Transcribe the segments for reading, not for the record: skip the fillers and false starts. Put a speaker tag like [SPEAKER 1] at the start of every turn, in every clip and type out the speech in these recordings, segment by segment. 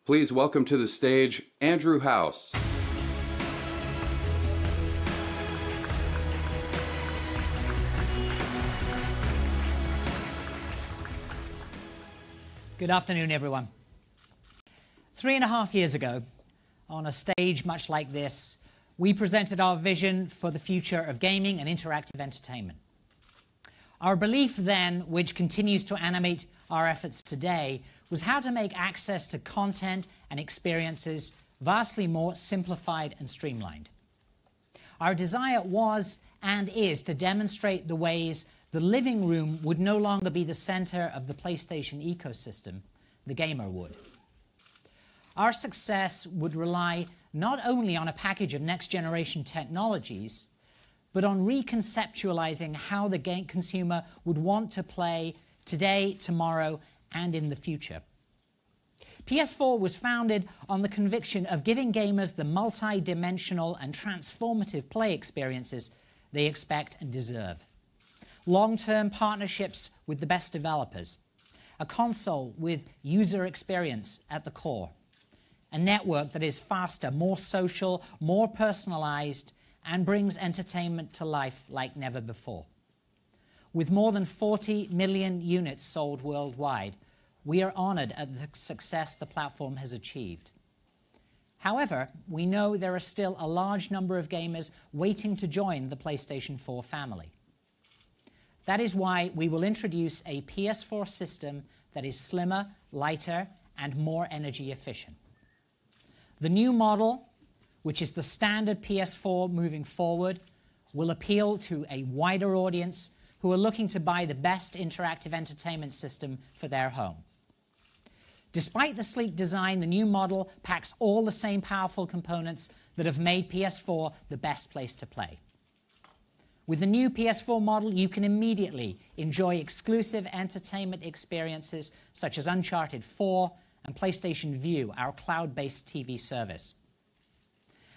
[SPEAKER 1] Please welcome to the stage Andrew House.
[SPEAKER 2] Good afternoon, everyone. 3.5 years ago, on a stage much like this, we presented our vision for the future of gaming and interactive entertainment. Our belief then, which continues to animate our efforts today, was how to make access to content and experiences vastly more simplified and streamlined. Our desire was and is to demonstrate the ways the living room would no longer be the center of the PlayStation ecosystem, the gamer would. Our success would rely not only on a package of next-generation technologies, but on reconceptualizing how the game consumer would want to play today, tomorrow, and in the future. PS4 was founded on the conviction of giving gamers the multi-dimensional and transformative play experiences they expect and deserve. Long-term partnerships with the best developers, a console with user experience at the core, a network that is faster, more social, more personalized, and brings entertainment to life like never before. With more than 40 million units sold worldwide, we are honored at the success the platform has achieved. However, we know there are still a large number of gamers waiting to join the PlayStation 4 family. That is why we will introduce a PS4 system that is slimmer, lighter, and more energy efficient. The new model, which is the standard PS4 moving forward, will appeal to a wider audience who are looking to buy the best interactive entertainment system for their home. Despite the sleek design, the new model packs all the same powerful components that have made PS4 the best place to play. With the new PS4 model, you can immediately enjoy exclusive entertainment experiences such as Uncharted 4 and PlayStation Vue, our cloud-based TV service.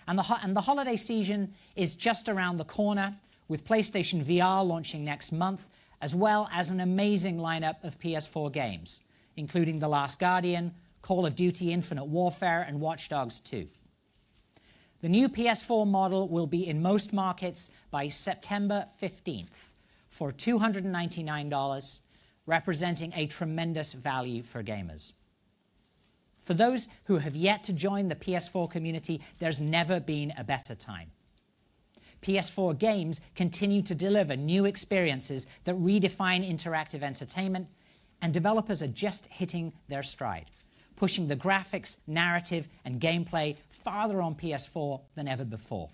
[SPEAKER 2] And the holiday season is just around the corner, with PlayStation VR launching next month, as well as an amazing lineup of PS4 games, including The Last Guardian, Call of Duty Infinite Warfare, and Watch Dogs 2. The new PS4 model will be in most markets by September 15th for $299, representing a tremendous value for gamers. For those who have yet to join the PS4 community, there's never been a better time. PS4 games continue to deliver new experiences that redefine interactive entertainment, and developers are just hitting their stride, pushing the graphics, narrative, and gameplay farther on PS4 than ever before.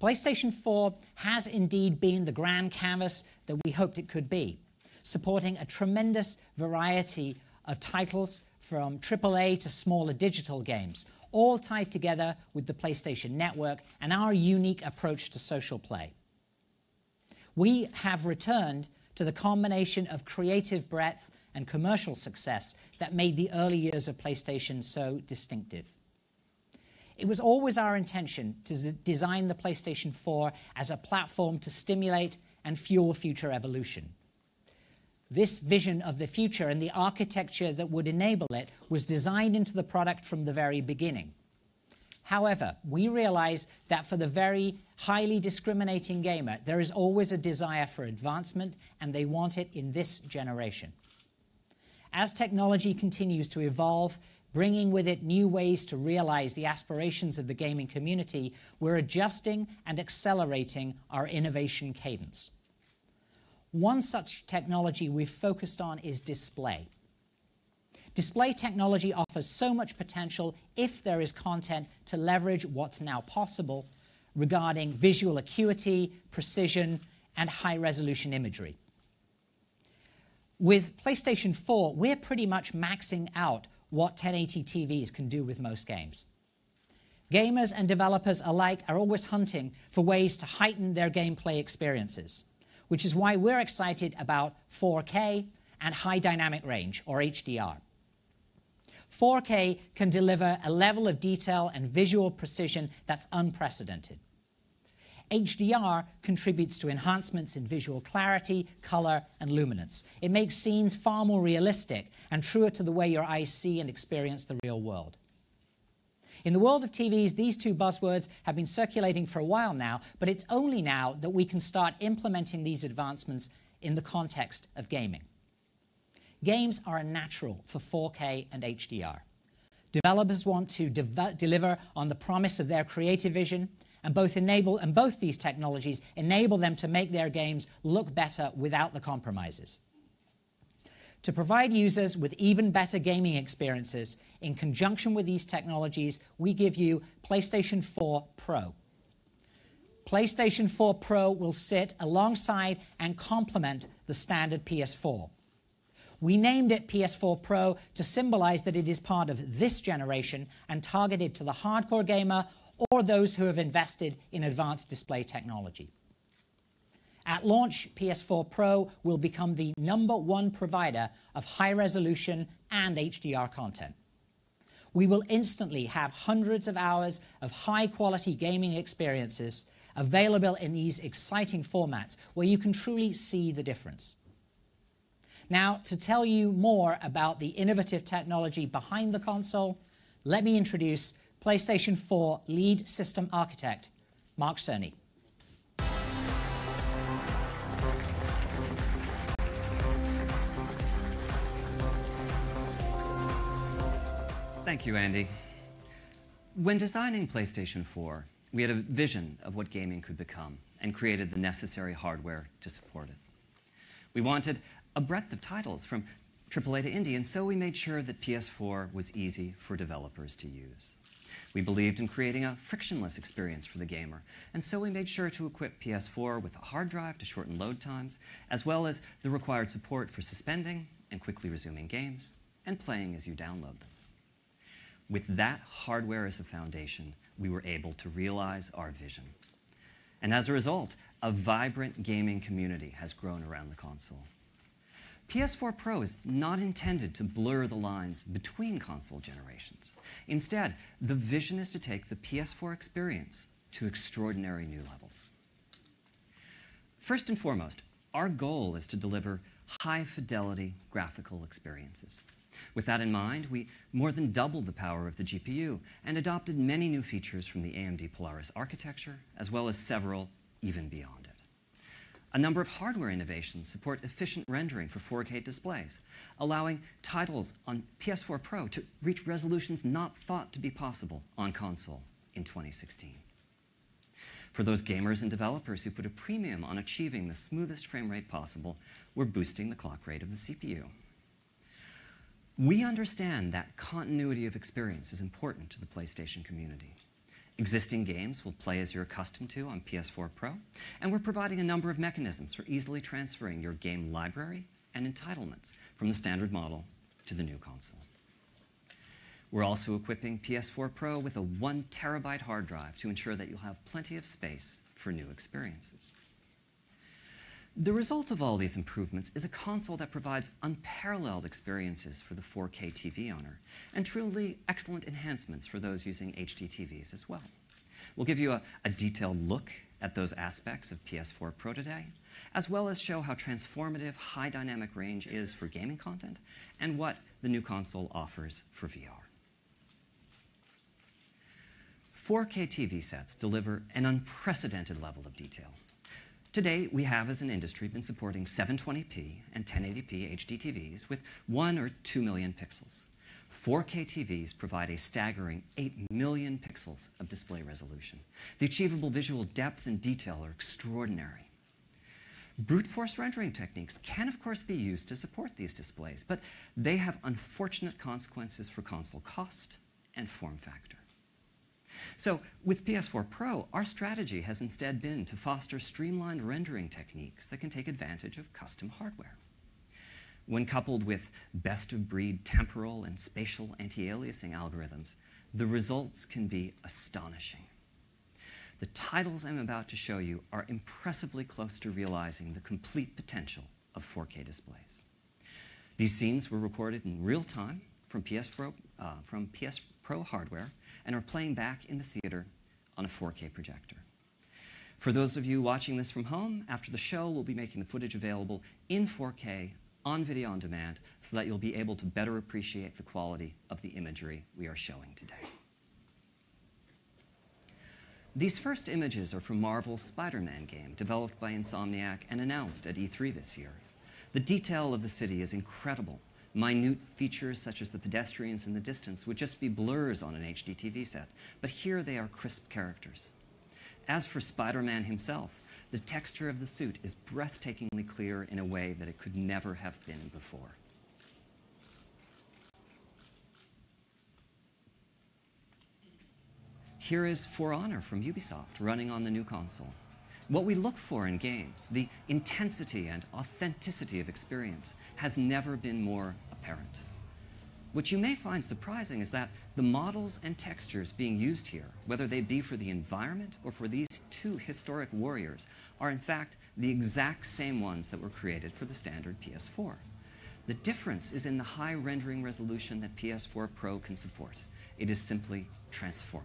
[SPEAKER 2] PlayStation 4 has indeed been the grand canvas that we hoped it could be, supporting a tremendous variety of titles from AAA to smaller digital games, all tied together with the PlayStation Network and our unique approach to social play. We have returned to the combination of creative breadth and commercial success that made the early years of PlayStation so distinctive. It was always our intention to design the PlayStation 4 as a platform to stimulate and fuel future evolution. This vision of the future and the architecture that would enable it was designed into the product from the very beginning. However, we realize that for the very highly discriminating gamer, there is always a desire for advancement, and they want it in this generation. As technology continues to evolve, bringing with it new ways to realize the aspirations of the gaming community, we're adjusting and accelerating our innovation cadence. One such technology we've focused on is display. Display technology offers so much potential if there is content to leverage what's now possible regarding visual acuity, precision, and high-resolution imagery. With PlayStation 4, we're pretty much maxing out what 1080 TVs can do with most games. Gamers and developers alike are always hunting for ways to heighten their gameplay experiences, which is why we're excited about 4K and high dynamic range, or HDR. 4K can deliver a level of detail and visual precision that's unprecedented. HDR contributes to enhancements in visual clarity, color, and luminance. It makes scenes far more realistic and truer to the way your eyes see and experience the real world. In the world of TVs, these two buzzwords have been circulating for a while now, but it's only now that we can start implementing these advancements in the context of gaming. Games are a natural for 4K and HDR. Developers want to deliver on the promise of their creative vision, and both these technologies enable them to make their games look better without the compromises. To provide users with even better gaming experiences, in conjunction with these technologies, we give you PlayStation 4 Pro. PlayStation 4 Pro will sit alongside and complement the standard PS4. We named it PS4 Pro to symbolize that it is part of this generation and targeted to the hardcore gamer or those who have invested in advanced display technology. At launch, PS4 Pro will become the #1 provider of high-resolution and HDR content. We will instantly have hundreds of hours of high-quality gaming experiences available in these exciting formats where you can truly see the difference. Now, to tell you more about the innovative technology behind the console, let me introduce PlayStation 4 lead system architect, Mark Cerny.
[SPEAKER 3] Thank you, Andy. When designing PlayStation 4, we had a vision of what gaming could become and created the necessary hardware to support it. We wanted a breadth of titles from AAA to indie, and so we made sure that PS4 was easy for developers to use. We believed in creating a frictionless experience for the gamer, and so we made sure to equip PS4 with a hard drive to shorten load times, as well as the required support for suspending and quickly resuming games, and playing as you download them. With that hardware as a foundation, we were able to realize our vision. And as a result, a vibrant gaming community has grown around the console. PS4 Pro is not intended to blur the lines between console generations. Instead, the vision is to take the PS4 experience to extraordinary new levels. First and foremost, our goal is to deliver high-fidelity graphical experiences. With that in mind, we more than doubled the power of the GPU and adopted many new features from the AMD Polaris architecture, as well as several even beyond it. A number of hardware innovations support efficient rendering for 4K displays, allowing titles on PS4 Pro to reach resolutions not thought to be possible on console in 2016. For those gamers and developers who put a premium on achieving the smoothest frame rate possible, we're boosting the clock rate of the CPU. We understand that continuity of experience is important to the PlayStation community. Existing games will play as you're accustomed to on PS4 Pro, and we're providing a number of mechanisms for easily transferring your game library and entitlements from the standard model to the new console. We're also equipping PS4 Pro with a 1 terabyte hard drive to ensure that you'll have plenty of space for new experiences. The result of all these improvements is a console that provides unparalleled experiences for the 4K TV owner and truly excellent enhancements for those using HD TVs as well. We'll give you a detailed look at those aspects of PS4 Pro today, as well as show how transformative high dynamic range is for gaming content and what the new console offers for VR. 4K TV sets deliver an unprecedented level of detail. Today, we have as an industry been supporting 720p and 1080p HD TVs with 1 or 2 million pixels. 4K TVs provide a staggering 8 million pixels of display resolution. The achievable visual depth and detail are extraordinary. Brute force rendering techniques can, of course, be used to support these displays, but they have unfortunate consequences for console cost and form factor. So, with PS4 Pro, our strategy has instead been to foster streamlined rendering techniques that can take advantage of custom hardware. When coupled with best-of-breed temporal and spatial anti-aliasing algorithms, the results can be astonishing. The titles I'm about to show you are impressively close to realizing the complete potential of 4K displays. These scenes were recorded in real time from PS Pro hardware and are playing back in the theater on a 4K projector. For those of you watching this from home, after the show, we'll be making the footage available in 4K on video on demand so that you'll be able to better appreciate the quality of the imagery we are showing today. These first images are from Marvel's Spider-Man game, developed by Insomniac and announced at E3 this year. The detail of the city is incredible. Minute features such as the pedestrians in the distance would just be blurs on an HD TV set, but here they are crisp characters. As for Spider-Man himself, the texture of the suit is breathtakingly clear in a way that it could never have been before. Here is For Honor from Ubisoft, running on the new console. What we look for in games, the intensity and authenticity of experience, has never been more apparent. What you may find surprising is that the models and textures being used here, whether they be for the environment or for these two historic warriors, are in fact the exact same ones that were created for the standard PS4. The difference is in the high rendering resolution that PS4 Pro can support. It is simply transformative.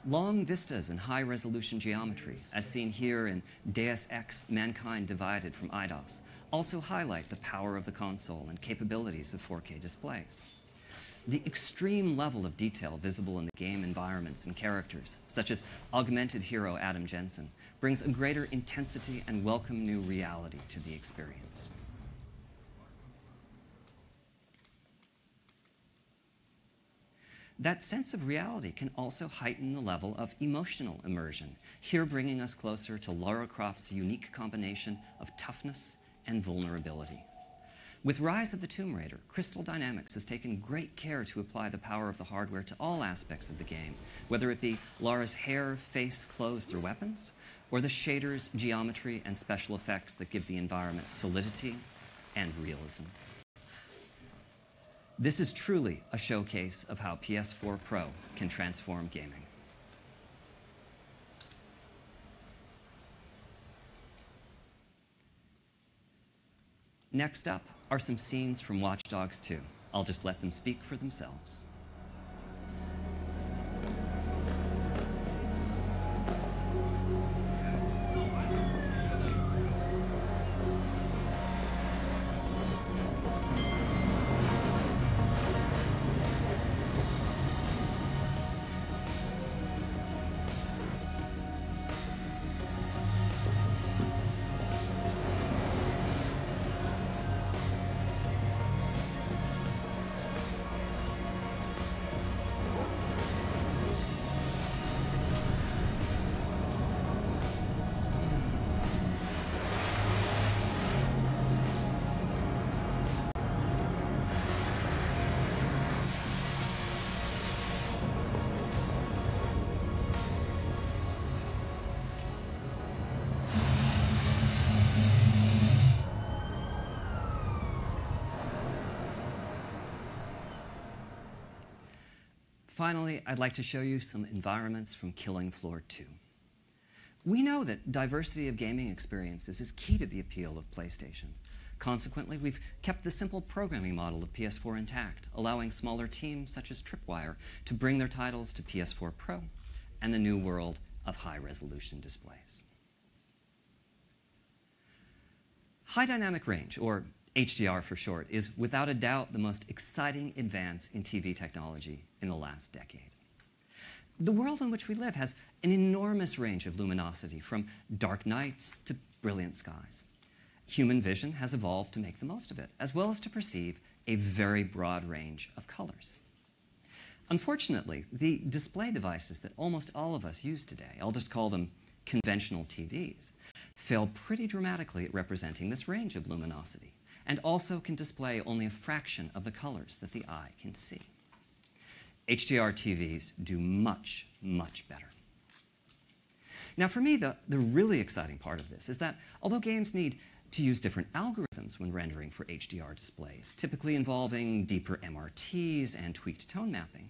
[SPEAKER 3] Long vistas and high-resolution geometry, as seen here in Deus Ex: Mankind Divided from Eidos, also highlight the power of the console and capabilities of 4K displays. The extreme level of detail visible in the game environments and characters, such as augmented hero Adam Jensen, brings a greater intensity and welcome new reality to the experience. That sense of reality can also heighten the level of emotional immersion, here bringing us closer to Lara Croft's unique combination of toughness and vulnerability. With Rise of the Tomb Raider, Crystal Dynamics has taken great care to apply the power of the hardware to all aspects of the game, whether it be Lara's hair, face, clothes through weapons, or the shaders, geometry, and special effects that give the environment solidity and realism. This is truly a showcase of how PS4 Pro can transform gaming. Next up are some scenes from Watch Dogs 2. I'll just let them speak for themselves. Finally, I'd like to show you some environments from Killing Floor 2. We know that diversity of gaming experiences is key to the appeal of PlayStation. Consequently, we've kept the simple programming model of PS4 intact, allowing smaller teams such as Tripwire to bring their titles to PS4 Pro and the new world of high-resolution displays. High dynamic range, or HDR for short, is without a doubt the most exciting advance in TV technology in the last decade. The world in which we live has an enormous range of luminosity, from dark nights to brilliant skies. Human vision has evolved to make the most of it, as well as to perceive a very broad range of colors. Unfortunately, the display devices that almost all of us use today, I'll just call them conventional TVs, fail pretty dramatically at representing this range of luminosity, and also can display only a fraction of the colors that the eye can see. HDR TVs do much, much better. Now for me, the really exciting part of this is that although games need to use different algorithms when rendering for HDR displays, typically involving deeper MRTs and tweaked tone mapping,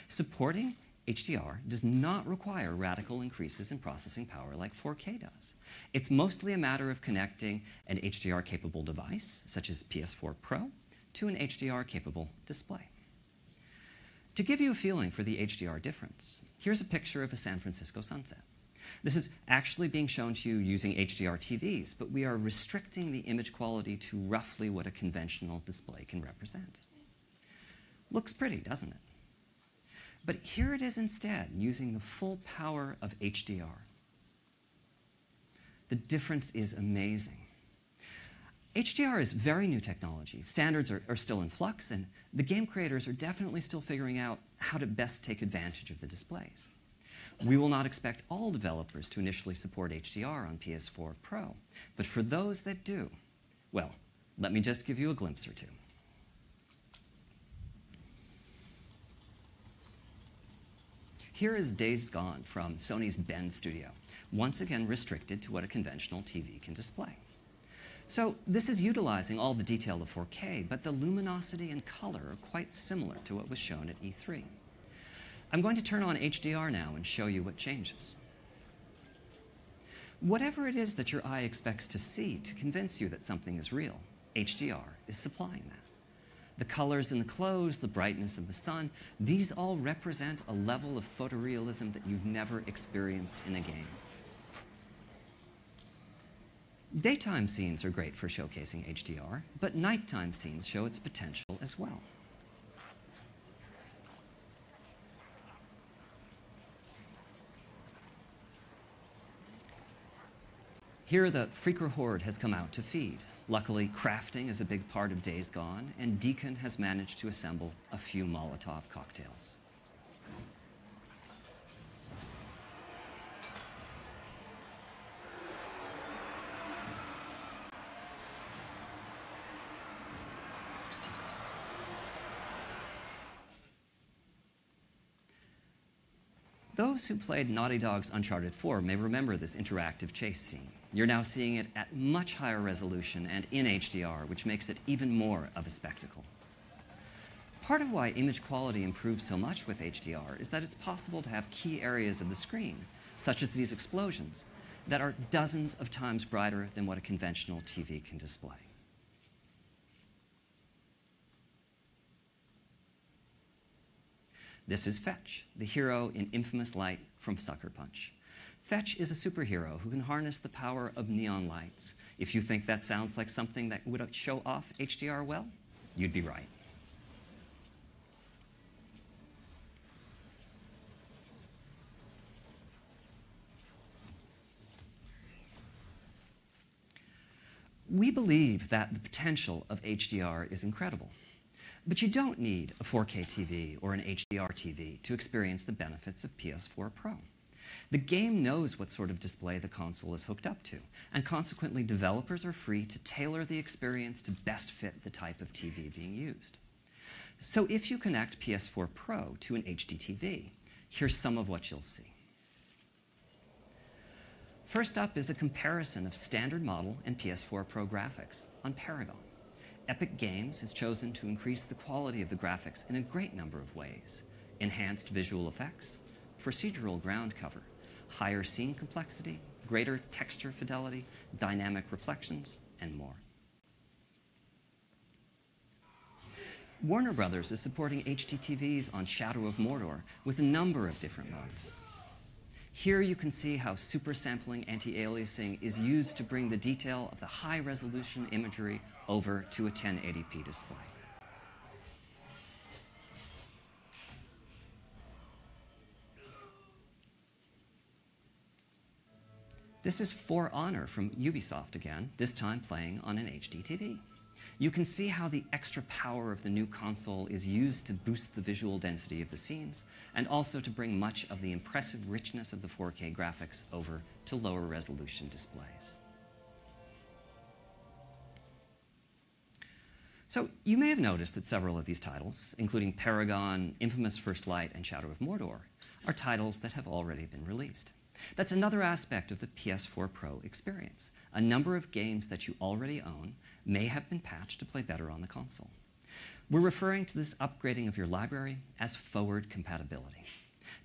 [SPEAKER 3] supporting HDR does not require radical increases in processing power like 4K does. It's mostly a matter of connecting an HDR-capable device, such as PS4 Pro, to an HDR-capable display. To give you a feeling for the HDR difference, here's a picture of a San Francisco sunset. This is actually being shown to you using HDR TVs, but we are restricting the image quality to roughly what a conventional display can represent. Looks pretty, doesn't it? But here it is instead, using the full power of HDR. The difference is amazing. HDR is very new technology. Standards are still in flux, and the game creators are definitely still figuring out how to best take advantage of the displays. We will not expect all developers to initially support HDR on PS4 Pro, but for those that do, well, let me just give you a glimpse or two. Here is Days Gone from Sony's Bend studio, once again restricted to what a conventional TV can display. So this is utilizing all the detail of 4K, but the luminosity and color are quite similar to what was shown at E3. I'm going to turn on HDR now and show you what changes. Whatever it is that your eye expects to see to convince you that something is real, HDR is supplying that. The colors in the clothes, the brightness of the sun, these all represent a level of photorealism that you've never experienced in a game. Daytime scenes are great for showcasing HDR, but nighttime scenes show its potential as well. Here, the Freaker Horde has come out to feed. Luckily, crafting is a big part of Days Gone, and Deacon has managed to assemble a few Molotov cocktails. Those who played Naughty Dog's Uncharted 4 may remember this interactive chase scene. You're now seeing it at much higher resolution and in HDR, which makes it even more of a spectacle. Part of why image quality improves so much with HDR is that it's possible to have key areas of the screen, such as these explosions, that are dozens of times brighter than what a conventional TV can display. This is Fetch, the hero in Infamous Light from Sucker Punch. Fetch is a superhero who can harness the power of neon lights. If you think that sounds like something that would show off HDR well, you'd be right. We believe that the potential of HDR is incredible. But you don't need a 4K TV or an HDR TV to experience the benefits of PS4 Pro. The game knows what sort of display the console is hooked up to, and consequently developers are free to tailor the experience to best fit the type of TV being used. So if you connect PS4 Pro to an HD TV, here's some of what you'll see. First up is a comparison of standard model and PS4 Pro graphics on Paragon. Epic Games has chosen to increase the quality of the graphics in a great number of ways. Enhanced visual effects, procedural ground cover, higher scene complexity, greater texture fidelity, dynamic reflections, and more. Warner Brothers is supporting HD TVs on Shadow of Mordor with a number of different modes. Here you can see how super-sampling anti-aliasing is used to bring the detail of the high-resolution imagery over to a 1080p display. This is For Honor from Ubisoft again, this time playing on an HD TV. You can see how the extra power of the new console is used to boost the visual density of the scenes, and also to bring much of the impressive richness of the 4K graphics over to lower resolution displays. So you may have noticed that several of these titles, including Paragon, Infamous First Light, and Shadow of Mordor, are titles that have already been released. That's another aspect of the PS4 Pro experience. A number of games that you already own may have been patched to play better on the console. We're referring to this upgrading of your library as forward compatibility.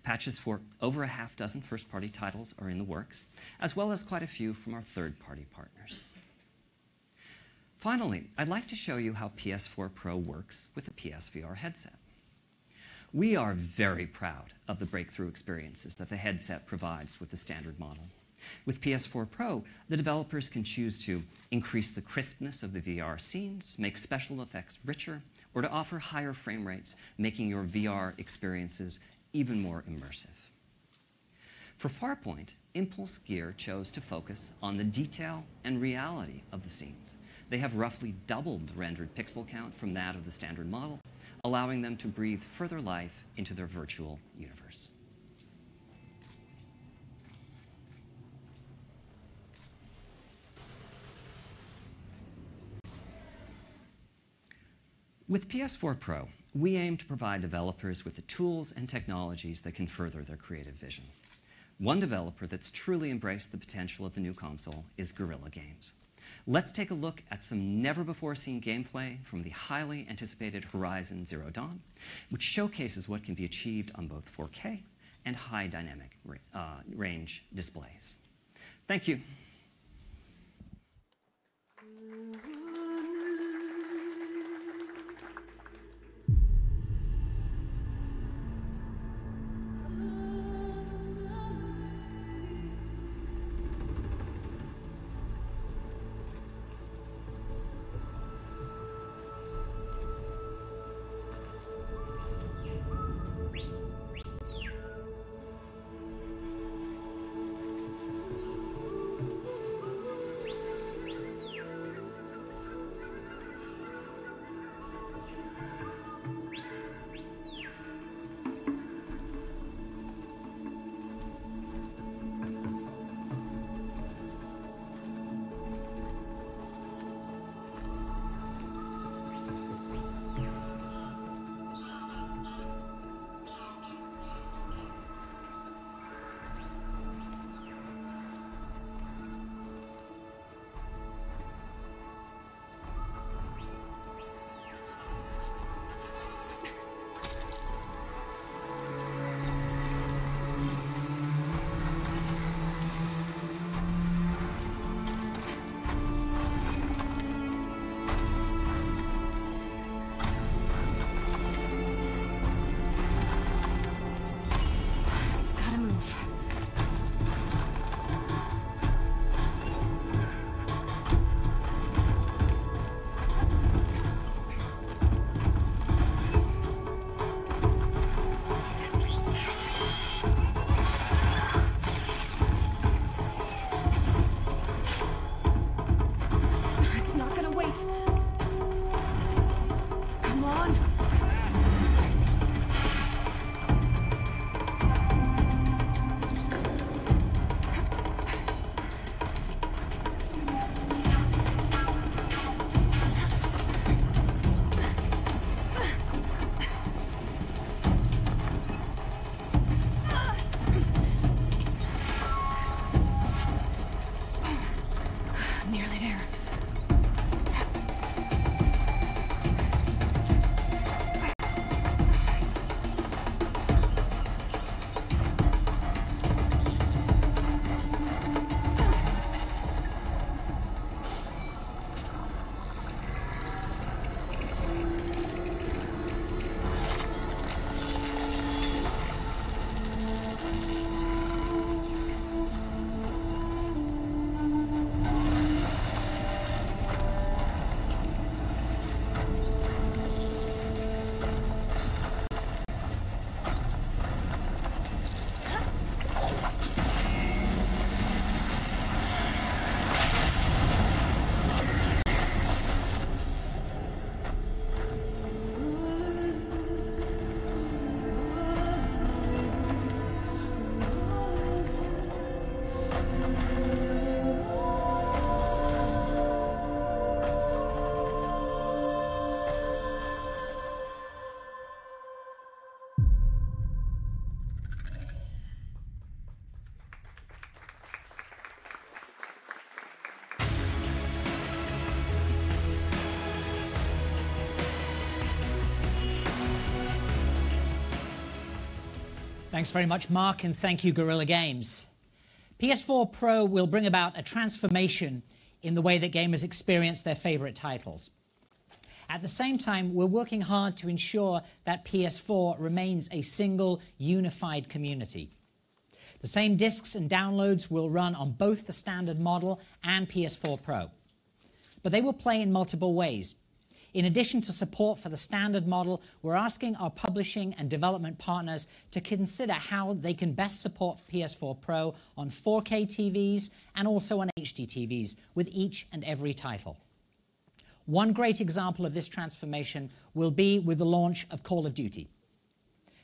[SPEAKER 3] Patches for over a half-dozen first-party titles are in the works, as well as quite a few from our third-party partners. Finally, I'd like to show you how PS4 Pro works with the PSVR headset. We are very proud of the breakthrough experiences that the headset provides with the standard model. With PS4 Pro, the developers can choose to increase the crispness of the VR scenes, make special effects richer, or to offer higher frame rates, making your VR experiences even more immersive. For Farpoint, Impulse Gear chose to focus on the detail and reality of the scenes. They have roughly doubled the rendered pixel count from that of the standard model, allowing them to breathe further life into their virtual universe. With PS4 Pro, we aim to provide developers with the tools and technologies that can further their creative vision. One developer that's truly embraced the potential of the new console is Guerrilla Games. Let's take a look at some never-before-seen gameplay from the highly anticipated Horizon Zero Dawn, which showcases what can be achieved on both 4K and high dynamic range displays. Thank you.
[SPEAKER 2] Thanks very much, Mark, and thank you, Guerrilla Games. PS4 Pro will bring about a transformation in the way that gamers experience their favorite titles. At the same time, we're working hard to ensure that PS4 remains a single, unified community. The same discs and downloads will run on both the standard model and PS4 Pro. But they will play in multiple ways. In addition to support for the standard model, we're asking our publishing and development partners to consider how they can best support PS4 Pro on 4K TVs and also on HD TVs with each and every title. One great example of this transformation will be with the launch of Call of Duty.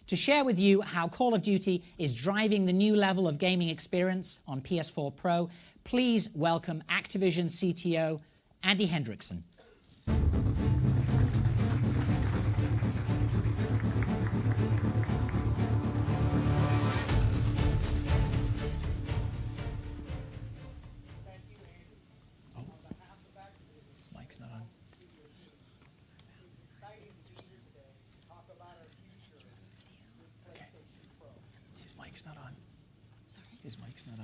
[SPEAKER 2] To share with you how Call of Duty is driving the new level of gaming experience on PS4 Pro, please welcome Activision CTO Andy Hendrickson.
[SPEAKER 4] His mic's not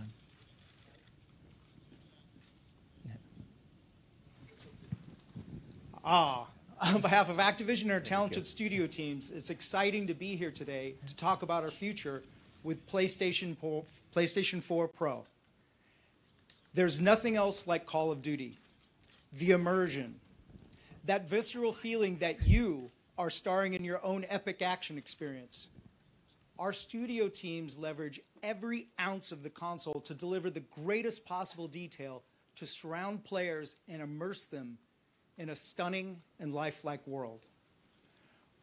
[SPEAKER 4] on.
[SPEAKER 5] On behalf of Activision and our talented studio teams, it's exciting to be here today to talk about our future with PlayStation 4 Pro. There's nothing else like Call of Duty. The immersion, that visceral feeling that you are starring in your own epic action experience. Our studio teams leverage every ounce of the console to deliver the greatest possible detail to surround players and immerse them in a stunning and lifelike world.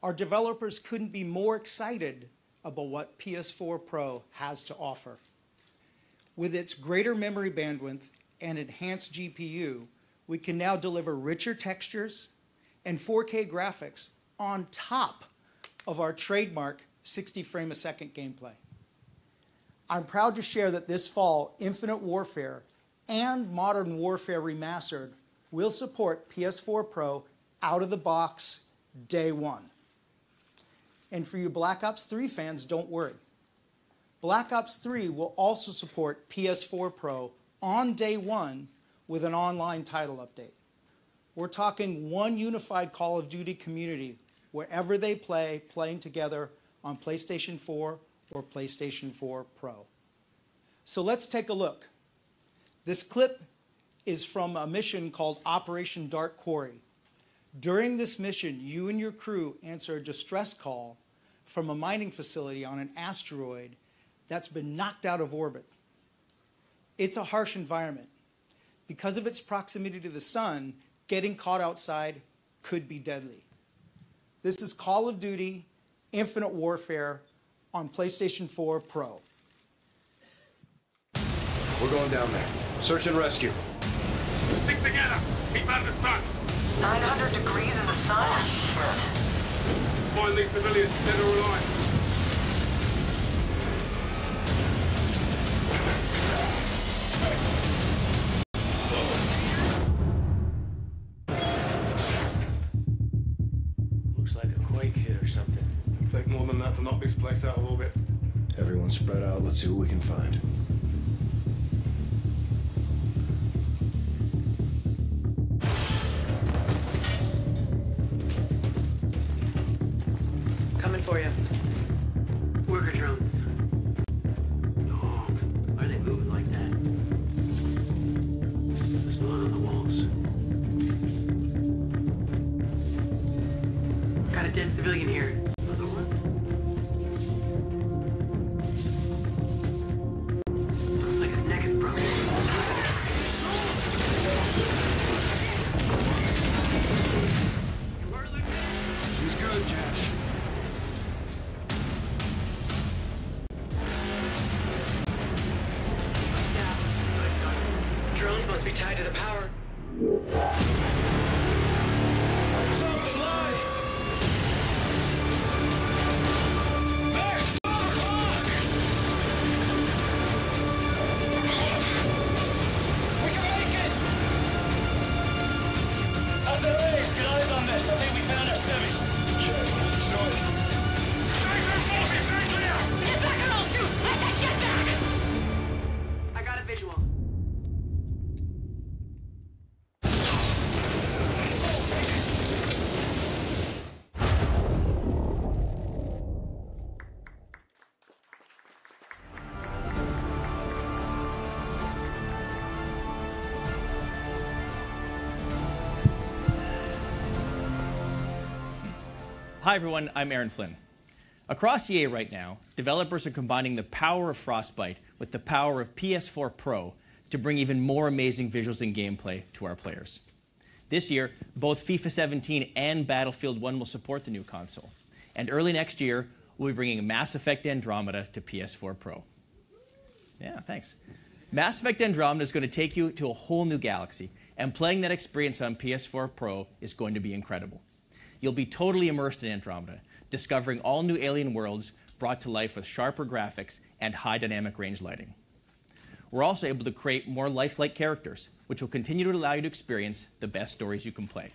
[SPEAKER 5] Our developers couldn't be more excited about what PS4 Pro has to offer. With its greater memory bandwidth and enhanced GPU, we can now deliver richer textures and 4K graphics on top of our trademark 60 frame a second gameplay. I'm proud to share that this fall, Infinite Warfare and Modern Warfare Remastered will support PS4 Pro out of the box day one. And for you Black Ops 3 fans, don't worry. Black Ops 3 will also support PS4 Pro on day one with an online title update. We're talking one unified Call of Duty community wherever they play, playing together on PlayStation 4 or PlayStation 4 Pro. So let's take a look. This clip is from a mission called Operation Dark Quarry. During this mission, you and your crew answer a distress call from a mining facility on an asteroid that's been knocked out of orbit. It's a harsh environment. Because of its proximity to the sun, getting caught outside could be deadly. This is Call of Duty Infinite Warfare on PlayStation 4 Pro.
[SPEAKER 6] We're going down there. Search and rescue.
[SPEAKER 7] Stick together. Keep out of the sun.
[SPEAKER 8] 900 degrees in the sun? Shit.
[SPEAKER 7] Find these civilians dead or alive.
[SPEAKER 4] Looks like a quake hit or something.
[SPEAKER 6] Take more than that to knock this place out of orbit. Everyone spread out. Let's see what we can find.
[SPEAKER 8] Coming for you.
[SPEAKER 9] Worker drones. Oh, why are they moving like that? There's blood on the walls. Got a dead civilian here. Another one. Looks like his neck is broken.
[SPEAKER 6] She's good, Cash.
[SPEAKER 8] Drones must be tied to the power.
[SPEAKER 6] Something live! Max, 12 o'clock! We can make it! Out there, Ace, get eyes on this. I think we found our civvies. Check. Started. Jason forces, stay clear!
[SPEAKER 8] Get back or I'll shoot! I said get back!
[SPEAKER 9] I got a visual.
[SPEAKER 10] Hi everyone, I'm Aaron Flynn. Across EA right now, developers are combining the power of Frostbite with the power of PS4 Pro to bring even more amazing visuals and gameplay to our players. This year, both FIFA 17 and Battlefield 1 will support the new console. And early next year, we'll be bringing Mass Effect Andromeda to PS4 Pro. Yeah, thanks. Mass Effect Andromeda is going to take you to a whole new galaxy, and playing that experience on PS4 Pro is going to be incredible. You'll be totally immersed in Andromeda, discovering all new alien worlds brought to life with sharper graphics and high dynamic range lighting. We're also able to create more lifelike characters, which will continue to allow you to experience the best stories you can play.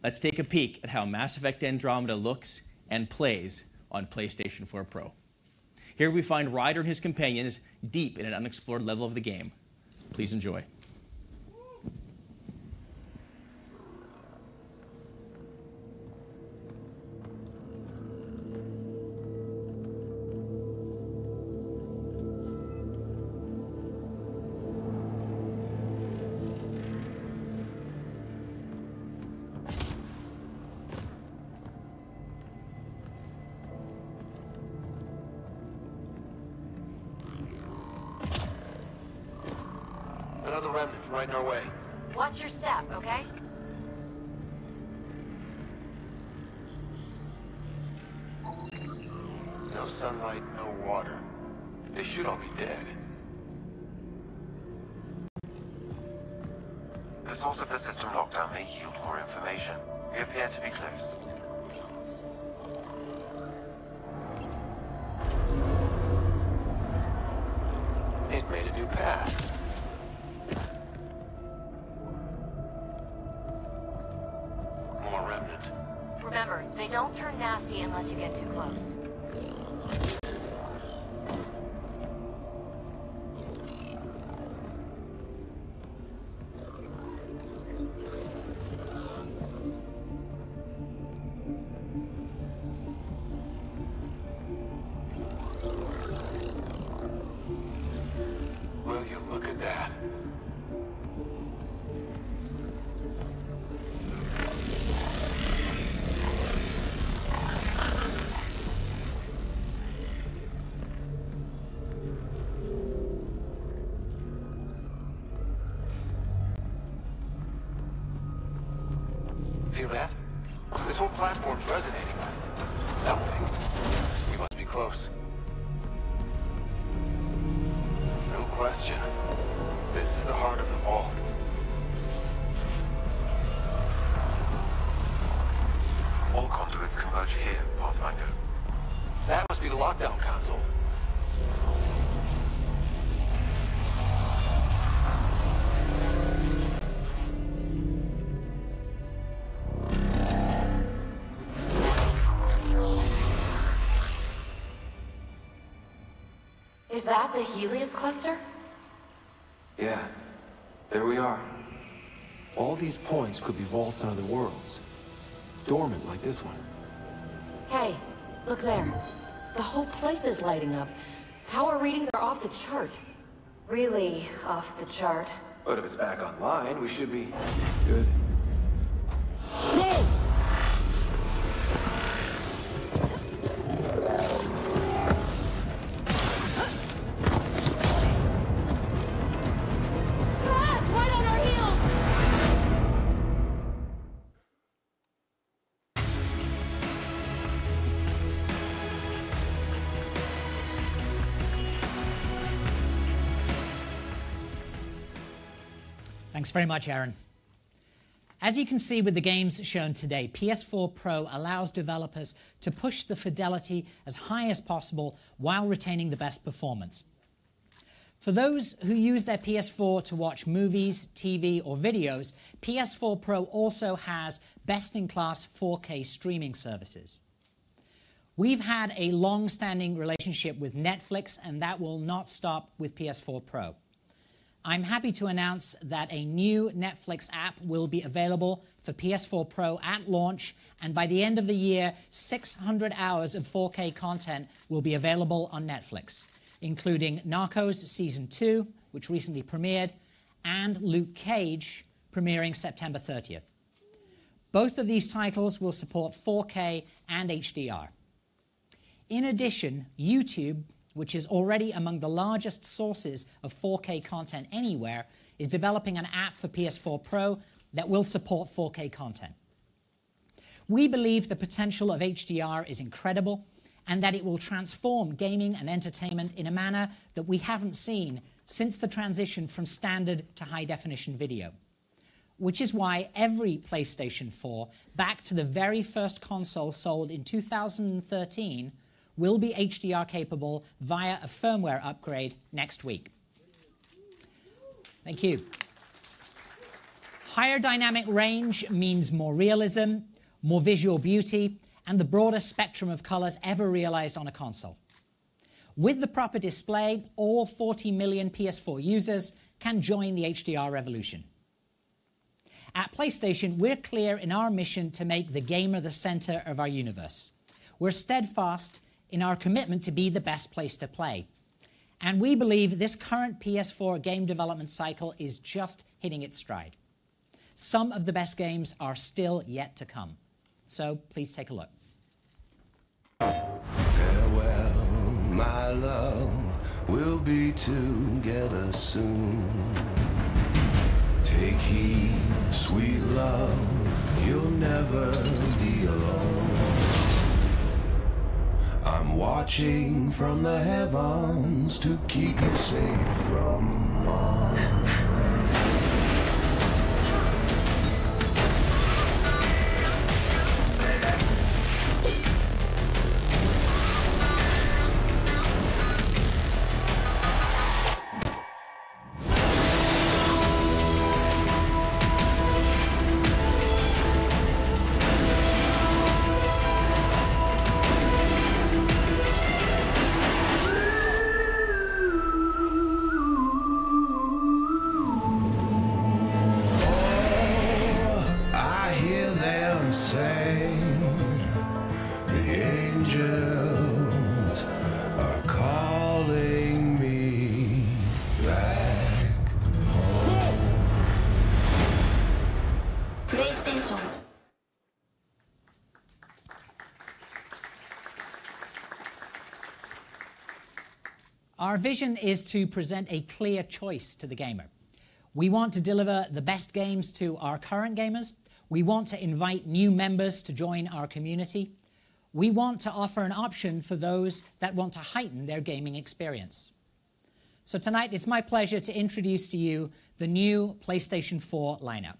[SPEAKER 10] Let's take a peek at how Mass Effect Andromeda looks and plays on PlayStation 4 Pro. Here we find Ryder and his companions deep in an unexplored level of the game. Please enjoy.
[SPEAKER 11] Another remnant right in our way.
[SPEAKER 8] Watch your step, okay?
[SPEAKER 11] No sunlight, no water. They should all be dead.
[SPEAKER 12] The source of the system lockdown may yield more information. We appear to be close.
[SPEAKER 11] It made a new path. More remnant.
[SPEAKER 8] Remember, they don't turn nasty unless you get too close.
[SPEAKER 11] Will you look at that? Feel that? This whole platform's resonating with something. We must be close. No question. This is the heart of the vault.
[SPEAKER 12] All conduits converge here, Pathfinder.
[SPEAKER 11] That must be the lockdown console.
[SPEAKER 8] Is that the Helios cluster?
[SPEAKER 13] Yeah, there we are. All these points could be vaults on other worlds. Dormant like this one.
[SPEAKER 8] Hey, look there. The whole place is lighting up. Power readings are off the chart. Really off the chart.
[SPEAKER 13] But if it's back online, we should be good.
[SPEAKER 8] Ah, it's right on our heels!
[SPEAKER 2] Thanks very much, Aaron. As you can see with the games shown today, PS4 Pro allows developers to push the fidelity as high as possible while retaining the best performance. For those who use their PS4 to watch movies, TV, or videos, PS4 Pro also has best-in-class 4K streaming services. We've had a long-standing relationship with Netflix, and that will not stop with PS4 Pro. I'm happy to announce that a new Netflix app will be available for PS4 Pro at launch, and by the end of the year, 600 hours of 4K content will be available on Netflix, including Narcos Season 2, which recently premiered, and Luke Cage, premiering September 30th. Both of these titles will support 4K and HDR. In addition, YouTube, which is already among the largest sources of 4K content anywhere, is developing an app for PS4 Pro that will support 4K content. We believe the potential of HDR is incredible and that it will transform gaming and entertainment in a manner that we haven't seen since the transition from standard to high-definition video. Which is why every PlayStation 4, back to the very first console sold in 2013, will be HDR capable via a firmware upgrade next week. Thank you. Higher dynamic range means more realism, more visual beauty, and the broadest spectrum of colors ever realized on a console. With the proper display, all 40 million PS4 users can join the HDR revolution. At PlayStation, we're clear in our mission to make the gamer the center of our universe. We're steadfast in our commitment to be the best place to play. And we believe this current PS4 game development cycle is just hitting its stride. Some of the best games are still yet to come. So please take a look.
[SPEAKER 14] Farewell, my love, we'll be together soon. Take heed, sweet love, you'll never be alone. I'm watching from the heavens to keep you safe from harm.
[SPEAKER 2] Our vision is to present a clear choice to the gamer. We want to deliver the best games to our current gamers. We want to invite new members to join our community. We want to offer an option for those that want to heighten their gaming experience. So tonight, it's my pleasure to introduce to you the new PlayStation 4 lineup.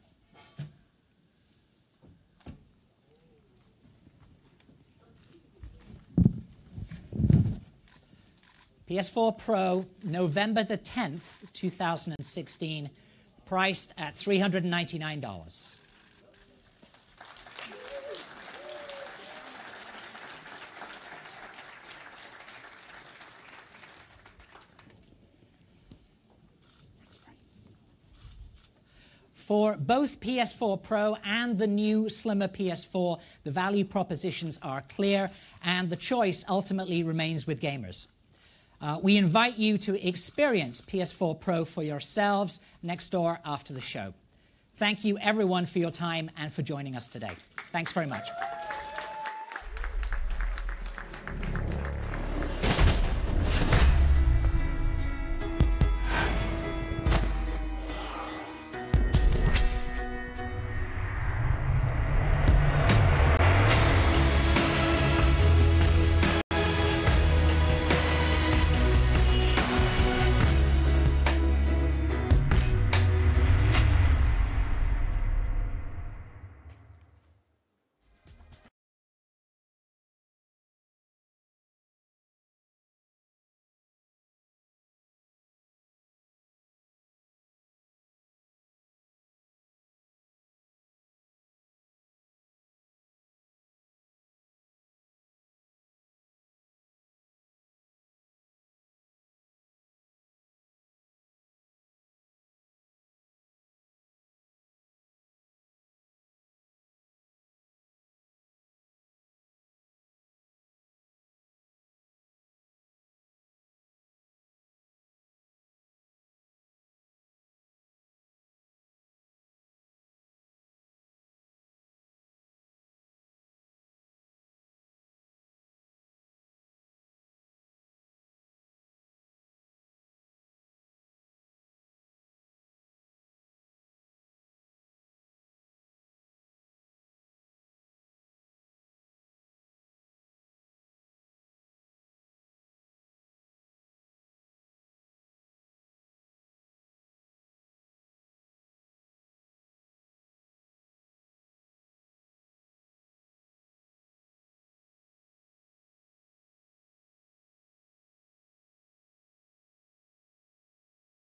[SPEAKER 2] PS4 Pro, November the 10th, 2016, priced at $399. For both PS4 Pro and the new slimmer PS4, the value propositions are clear, and the choice ultimately remains with gamers. We invite you to experience PS4 Pro for yourselves next door after the show. Thank you, everyone, for your time and for joining us today. Thanks very much.